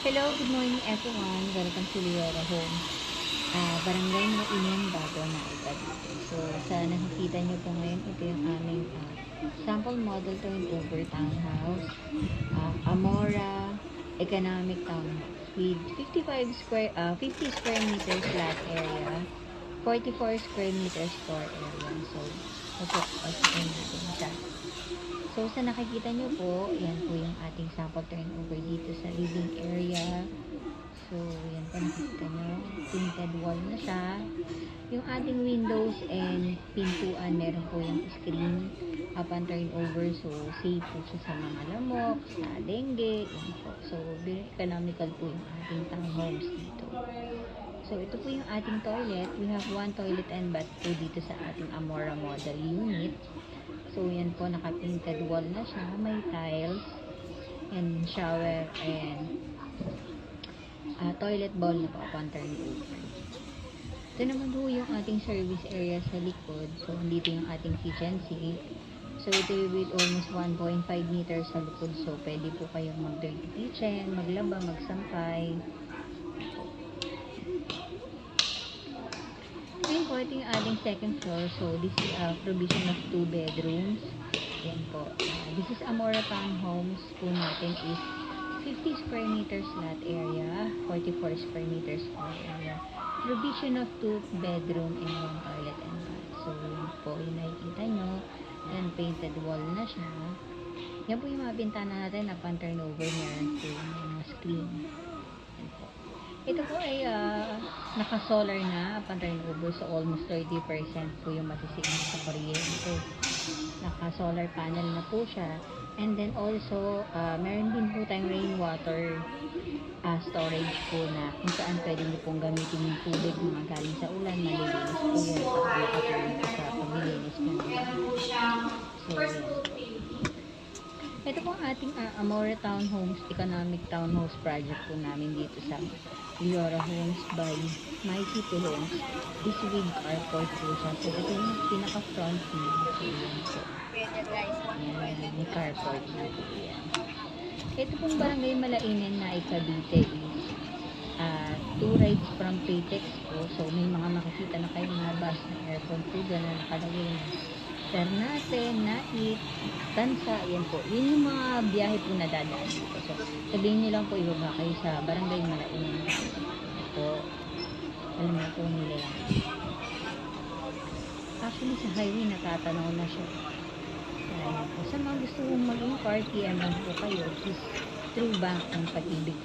Hello, good morning everyone. Welcome to Liora Home. Barangay Mainan, bago na dito. So, sa nakikita nyo po ngayon, ito yung aming sample model turnover townhouse. Amora Economic Townhouse with 50 square meters lot area, 44 square meters store area. So, ito, pasukin natin siya. So, sa nakikita nyo po, yan po yung ating sample turnover dito sa living area. So, yan po nakikita nyo. Tinted wall na siya. Yung ating windows and pintuan, meron po yung screen upon turnover. So, safe po siya sa mga lamok, sa dengue. Yan po. So, very economical po yung ating townhomes dito. So, ito po yung ating toilet. We have one toilet and bath po dito sa ating Amora model unit. So, yan po, naka-painted wall na siya. May tiles and shower and toilet bowl na po upon turnover. Ito naman po yung ating service area sa likod. So, dito yung ating kitchen sink. So, ito with almost 1.5 meters sa likod. So, pwede po kayong mag-dirty kitchen, maglaba, magsampay. Ngayon po, ito yung ating second floor. So, this is a provision of 2 bedrooms. Yan po. This is Amora Townhomes po natin is 50 square meters lot area, 44 square meters floor area. Provision of 2 bedroom and 1 toilet and bath. So, yan po yung nakikita nyo. Yan, painted wall na siya. Yan po yung mga bintana natin upon turnover. Meron po yung mga screen. Yan po. Ito po ay naka-solar na upon turnover, so almost 30% po yung masisingin sa kuryente. Naka-solar panel na po siya. And then also, meron din po tayong rainwater storage po na kung saan pwede nyo pong gamitin yung tubig na galing sa ulan, malilinis po yan. Nakatulong po sa paglilinis po naman. So, yan. Ito po ang ating Amora Townhomes, Economic Townhouse project po namin dito sa Liora Homes by My City Homes. This with carport po siya. So, ito yung pinaka-front niya. So, yan po. Yan, may carport na po yan. Ito pong barangay Malainan na Cavite is 2 rides from Paytex po. So, may mga makikita na kayo na bus na aircon po dyan na nakalagay na Ternate, Nait, Tansa, yan po. Yun yung mga biyahe po na dadaan dito. So, sabihin nyo lang po, ibaba kayo sa Barangay Malainan. Po, alam na po nila yan. Actually, sa highway, natatanaw na siya. Ayan po. Sa mga gusto kong mag-inquire, PM lang po kayo. Please, through Bank ng Pag-ibig